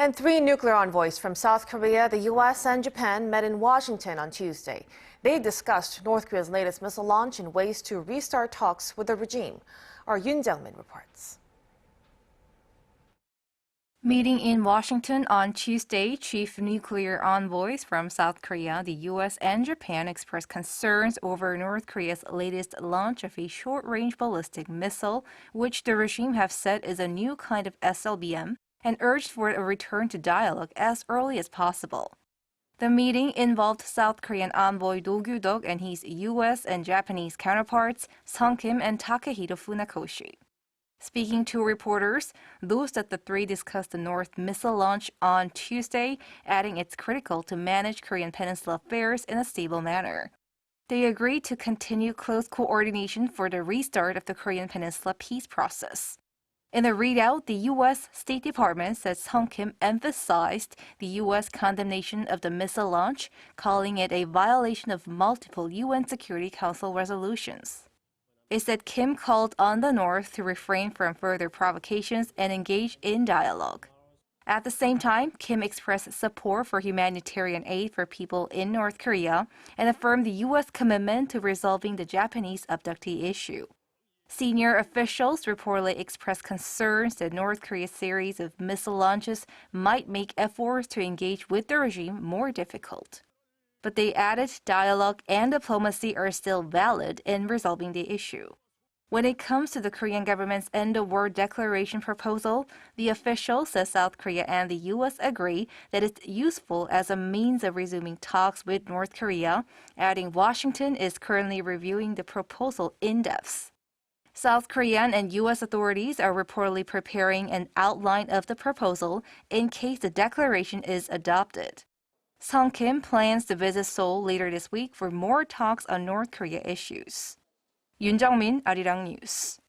And three nuclear envoys from South Korea, the U.S., and Japan met in Washington on Tuesday. They discussed North Korea's latest missile launch and ways to restart talks with the regime. Our Yoon Jung-min reports. Meeting in Washington on Tuesday, chief nuclear envoys from South Korea, the U.S., and Japan expressed concerns over North Korea's latest launch of a short-range ballistic missile, which the regime have said is a new kind of SLBM, and urged for a return to dialogue as early as possible. The meeting involved South Korean envoy Noh Kyu-duk and his U.S. and Japanese counterparts, Kim and Takehiro Funakoshi. Speaking to reporters, Noh said the three discussed the North missile launch on Tuesday, adding it's critical to manage Korean peninsula affairs in a stable manner. They agreed to continue close coordination for the restart of the Korean peninsula peace process. In a readout, the U.S. State Department said Kim emphasized the U.S. condemnation of the missile launch, calling it a violation of multiple UN Security Council resolutions. It said Kim called on the North to refrain from further provocations and engage in dialogue. At the same time, Kim expressed support for humanitarian aid for people in North Korea and affirmed the U.S. commitment to resolving the Japanese abductee issue. Senior officials reportedly expressed concerns that North Korea's series of missile launches might make efforts to engage with the regime more difficult. But they added dialogue and diplomacy are still valid in resolving the issue. When it comes to the Korean government's end-of-war declaration proposal, the official says South Korea and the U.S. agree that it's useful as a means of resuming talks with North Korea, adding Washington is currently reviewing the proposal in depth. South Korean and U.S. authorities are reportedly preparing an outline of the proposal in case the declaration is adopted. Kim plans to visit Seoul later this week for more talks on North Korea issues. Yoon Jung-min, Arirang News.